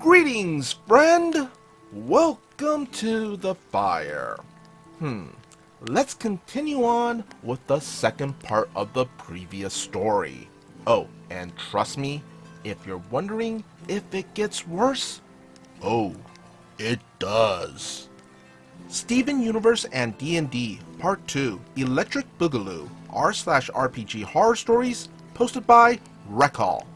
Greetings, friend! Welcome to the fire. Let's continue on with the second part of the previous story. Oh, and trust me, if you're wondering if it gets worse, oh, it does. Steven Universe and D&D Part 2 Electric Boogaloo r/RPG horror stories posted by Regale.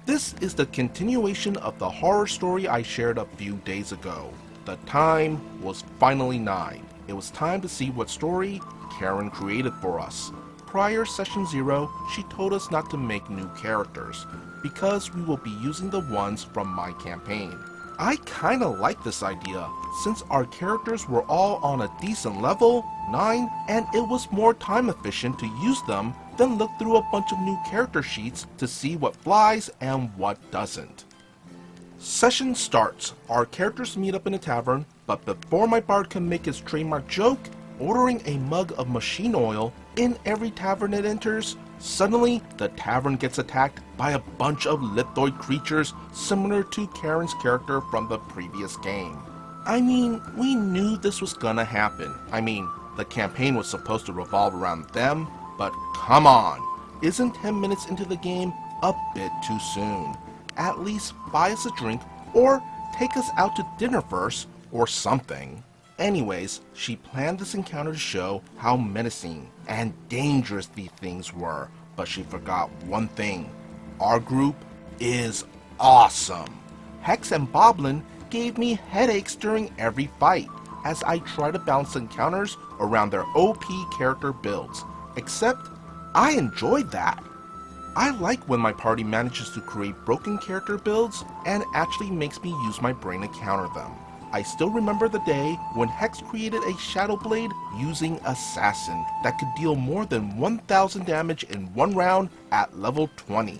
This is the continuation of the horror story I shared a few days ago. The time was finally nigh. It was time to see what story Karen created for us. Prior session 0, she told us not to make new characters, because we will be using the ones from my campaign. I kinda like this idea, since our characters were all on a decent level, 9, and it was more time efficient to use them than look through a bunch of new character sheets to see what flies and what doesn't. Session starts. Our characters meet up in a tavern, but before my bard can make his trademark joke, ordering a mug of machine oil in every tavern it enters, suddenly the tavern gets attacked by a bunch of lithoid creatures similar to Karen's character from the previous game. I mean, we knew this was gonna happen. The campaign was supposed to revolve around them, but come on, isn't 10 minutes into the game a bit too soon? At least buy us a drink or take us out to dinner first or something. Anyways, she planned this encounter to show how menacing and dangerous these things were, but she forgot one thing. Our group is awesome. Hex and Boblin gave me headaches during every fight, as I try to balance encounters around their OP character builds. Except, I enjoyed that. I like when my party manages to create broken character builds and actually makes me use my brain to counter them. I still remember the day when Hex created a Shadow Blade using Assassin that could deal more than 1000 damage in one round at level 20.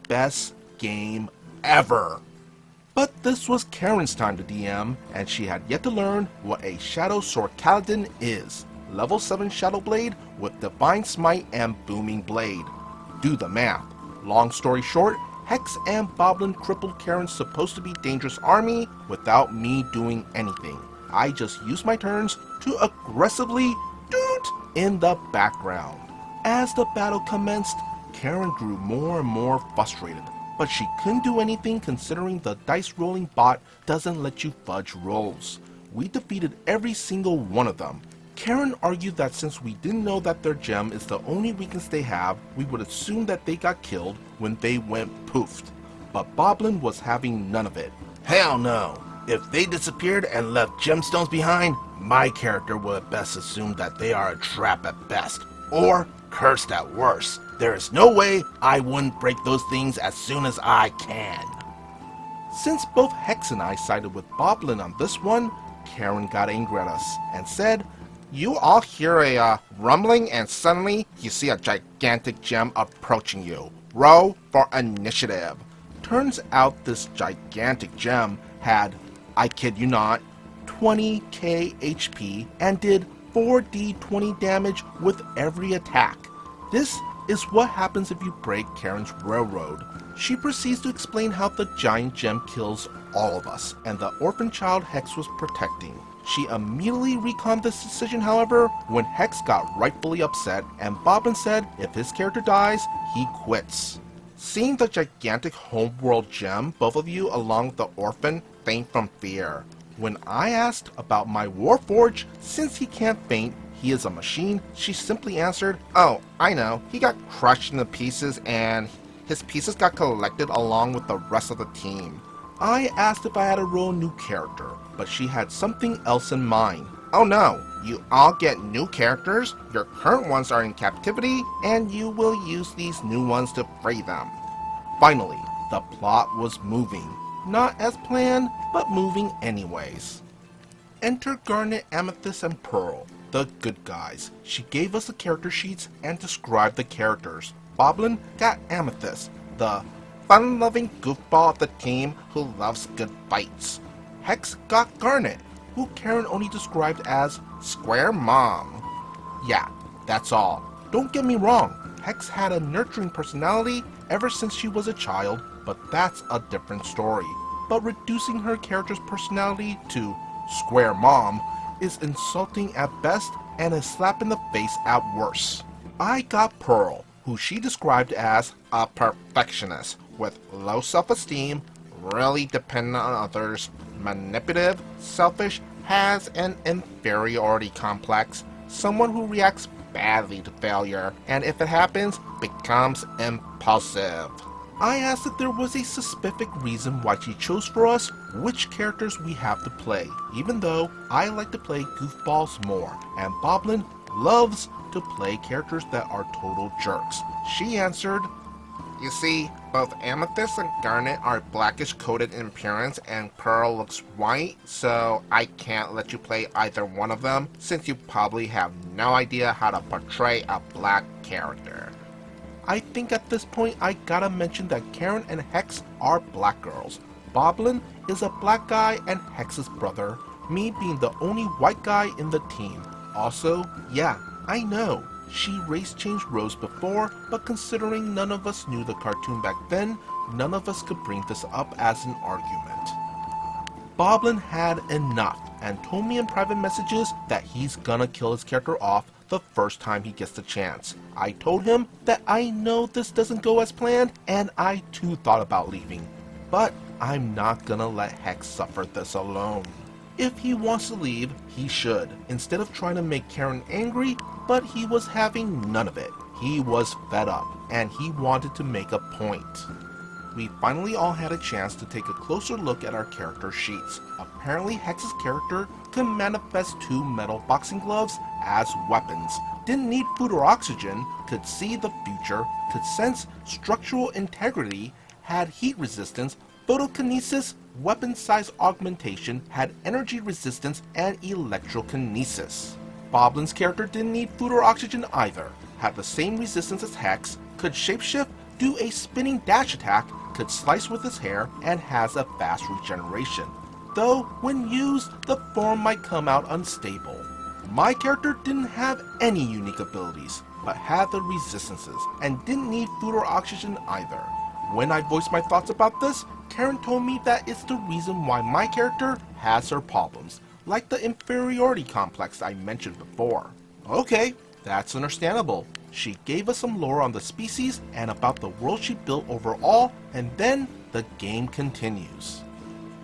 Best game ever! But this was Karen's time to DM, and she had yet to learn what a Shadow Sword Paladin is. Level 7 Shadow Blade with Divine Smite and Booming Blade. Do the math. Long story short, Hex and Boblin crippled Karen's supposed to be dangerous army without me doing anything. I just used my turns to aggressively doot in the background. As the battle commenced, Karen grew more and more frustrated, but she couldn't do anything considering the dice rolling bot doesn't let you fudge rolls. We defeated every single one of them. Karen argued that since we didn't know that their gem is the only weakness they have, we would assume that they got killed when they went poofed. But Boblin was having none of it. Hell no! If they disappeared and left gemstones behind, my character would have best assumed that they are a trap at best, or cursed at worst. There is no way I wouldn't break those things as soon as I can. Since both Hex and I sided with Boblin on this one, Karen got angry at us and said, "You all hear a rumbling and suddenly you see a gigantic gem approaching you. Roll for initiative." Turns out this gigantic gem had, I kid you not, 20k HP and did 4d20 damage with every attack. This is what happens if you break Karen's railroad. She proceeds to explain how the giant gem kills all of us and the orphan child Hex was protecting. She immediately reconned this decision, however, when Hex got rightfully upset and Boblin said if his character dies, he quits. Seeing the gigantic homeworld gem, both of you along with the orphan faint from fear. When I asked about my Warforged, since he can't faint, he is a machine, she simply answered, "Oh, I know, he got crushed into pieces and his pieces got collected along with the rest of the team." I asked if I had a roll new character, but she had something else in mind. "Oh no, you all get new characters, your current ones are in captivity, and you will use these new ones to free them." Finally, the plot was moving. Not as planned, but moving anyways. Enter Garnet, Amethyst, and Pearl, the good guys. She gave us the character sheets and described the characters. Boblin got Amethyst, the fun-loving goofball of the team who loves good fights. Hex got Garnet, who Karen only described as Square Mom. Yeah, that's all. Don't get me wrong, Hex had a nurturing personality ever since she was a child, but that's a different story. but reducing her character's personality to square mom is insulting at best and a slap in the face at worst. I got Pearl, who she described as a perfectionist with low self-esteem, really dependent on others, manipulative, selfish, has an inferiority complex, someone who reacts badly to failure, and if it happens, becomes impulsive. I asked if there was a specific reason why she chose for us which characters we have to play, even though I like to play goofballs more, and Boblin loves to play characters that are total jerks. She answered, "You see, both Amethyst and Garnet are blackish coated in appearance and Pearl looks white, so I can't let you play either one of them since you probably have no idea how to portray a black character." I think at this point I gotta mention that Karen and Hex are black girls. Boblin is a black guy and Hex's brother, me being the only white guy in the team. Also, yeah, I know, she race changed Rose before, but considering none of us knew the cartoon back then, none of us could bring this up as an argument. Boblin had enough and told me in private messages that he's gonna kill his character off the first time he gets the chance. I told him that I know this doesn't go as planned, and I too thought about leaving. But I'm not gonna let Hex suffer this alone. If he wants to leave, he should, instead of trying to make Karen angry, but he was having none of it. He was fed up, and he wanted to make a point. We finally all had a chance to take a closer look at our character sheets. Apparently Hex's character could manifest 2 metal boxing gloves as weapons, didn't need food or oxygen, could see the future, could sense structural integrity, had heat resistance, photokinesis, weapon size augmentation, had energy resistance, and electrokinesis. Boblin's character didn't need food or oxygen either, had the same resistance as Hex, could shapeshift, do a spinning dash attack, could slice with his hair, and has a fast regeneration. Though, when used, the form might come out unstable. My character didn't have any unique abilities, but had the resistances, and didn't need food or oxygen either. When I voiced my thoughts about this, Karen told me that it's the reason why my character has her problems, like the inferiority complex I mentioned before. Okay, that's understandable. She gave us some lore on the species and about the world she built overall, and then the game continues.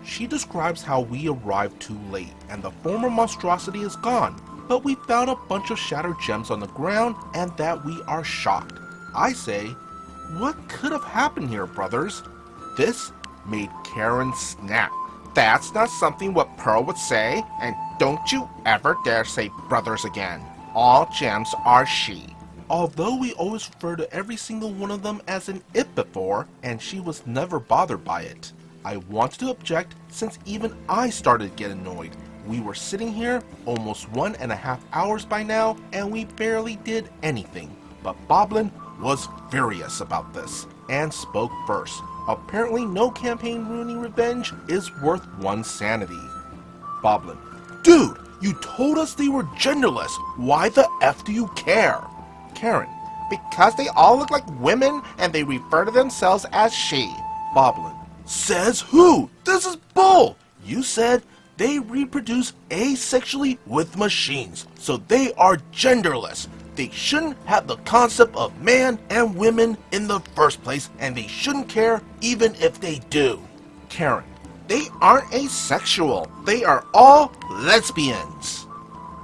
She describes how we arrived too late and the former monstrosity is gone, but we found a bunch of shattered gems on the ground and that we are shocked. I say, what could have happened here, brothers? This made Karen snap. That's not something what Pearl would say, and don't you ever dare say brothers again. All gems are she. Although we always refer to every single one of them as an it before, and she was never bothered by it. I wanted to object since even I started to get annoyed. We were sitting here almost 1.5 hours by now, and we barely did anything. But Boblin was furious about this, and spoke first. Apparently no campaign ruining revenge is worth 1 sanity. Boblin: dude, you told us they were genderless. Why the F do you care? Karen: because they all look like women and they refer to themselves as she. Boblin: says who? This is bull! You said they reproduce asexually with machines, so they are genderless. They shouldn't have the concept of man and women in the first place, and they shouldn't care even if they do. Karen: they aren't asexual. They are all lesbians.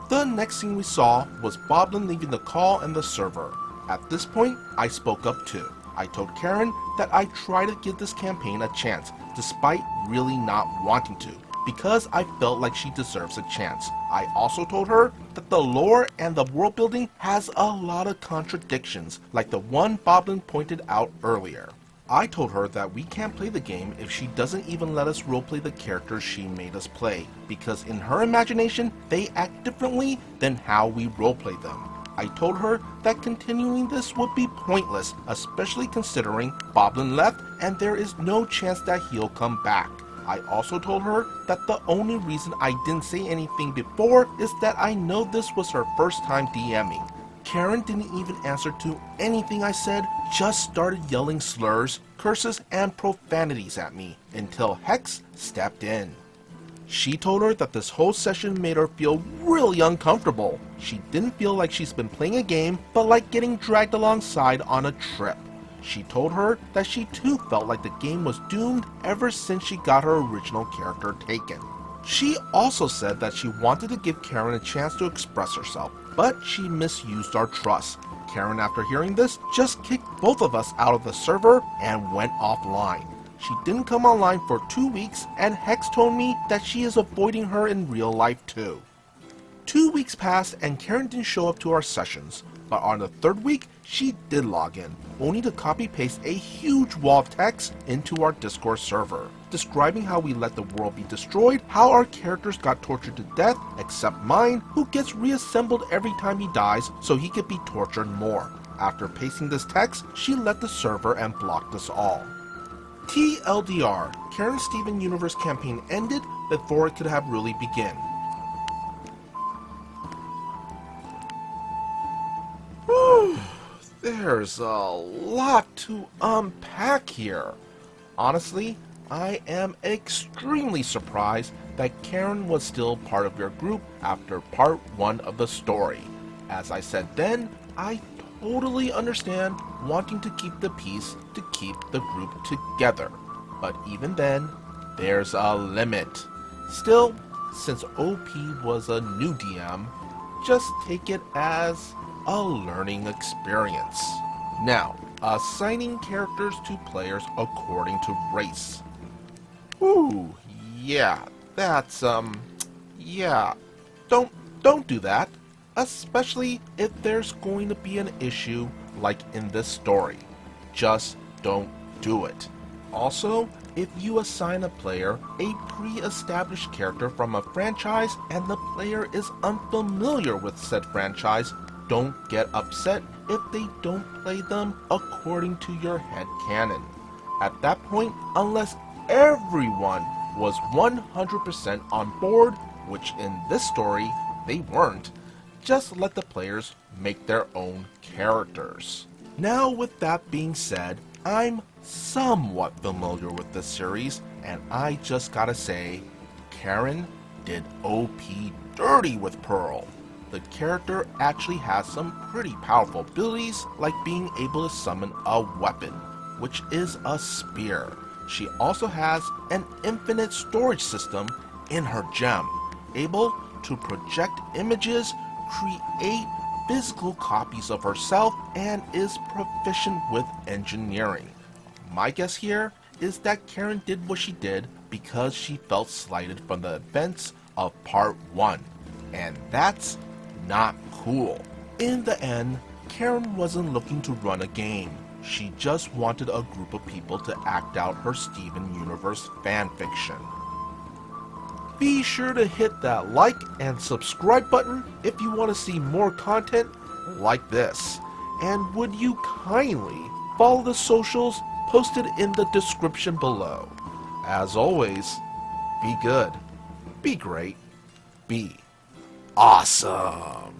The next thing we saw was Boblin leaving the call and the server. At this point, I spoke up too. I told Karen that I try to give this campaign a chance, despite really not wanting to, because I felt like she deserves a chance. I also told her that the lore and the world building has a lot of contradictions, like the one Boblin pointed out earlier. I told her that we can't play the game if she doesn't even let us roleplay the characters she made us play, because in her imagination, they act differently than how we roleplay them. I told her that continuing this would be pointless, especially considering Boblin left and there is no chance that he'll come back. I also told her that the only reason I didn't say anything before is that I know this was her first time DMing. Karen didn't even answer to anything I said, just started yelling slurs, curses and profanities at me until Hex stepped in. She told her that this whole session made her feel really uncomfortable. She didn't feel like she's been playing a game, but like getting dragged alongside on a trip. She told her that she too felt like the game was doomed ever since she got her original character taken. She also said that she wanted to give Karen a chance to express herself, but she misused our trust. Karen, after hearing this, just kicked both of us out of the server and went offline. She didn't come online for 2 weeks, and Hex told me that she is avoiding her in real life too. 2 weeks passed and Karen didn't show up to our sessions, but on the 3rd week, she did log in, only to copy-paste a huge wall of text into our Discord server, describing how we let the world be destroyed, how our characters got tortured to death, except mine, who gets reassembled every time he dies so he could be tortured more. After pasting this text, she left the server and blocked us all. TLDR, Karen's Steven Universe campaign ended before it could have really begun. Whew, there's a lot to unpack here. Honestly, I am extremely surprised that Karen was still part of your group after part 1 of the story. As I said then, I totally understand wanting to keep the peace to keep the group together, but even then, there's a limit. Still, since OP was a new DM, just take it as a learning experience. Now, assigning characters to players according to race. Ooh, yeah, that's, yeah, don't do that. Especially if there's going to be an issue like in this story. Just don't do it. Also, if you assign a player a pre-established character from a franchise and the player is unfamiliar with said franchise, don't get upset if they don't play them according to your headcanon. At that point, unless everyone was 100% on board, which in this story they weren't, just let the players make their own characters. Now, with that being said, I'm somewhat familiar with this series, and I just gotta say, Karen did OP dirty with Pearl. The character actually has some pretty powerful abilities, like being able to summon a weapon, which is a spear. She also has an infinite storage system in her gem, able to project images, create physical copies of herself, and is proficient with engineering. My guess here is that Karen did what she did because she felt slighted from the events of part 1, and that's not cool. In the end, Karen wasn't looking to run a game. She just wanted a group of people to act out her Steven Universe fanfiction. Be sure to hit that like and subscribe button if you want to see more content like this. And would you kindly follow the socials posted in the description below. As always, be good, be great, be awesome.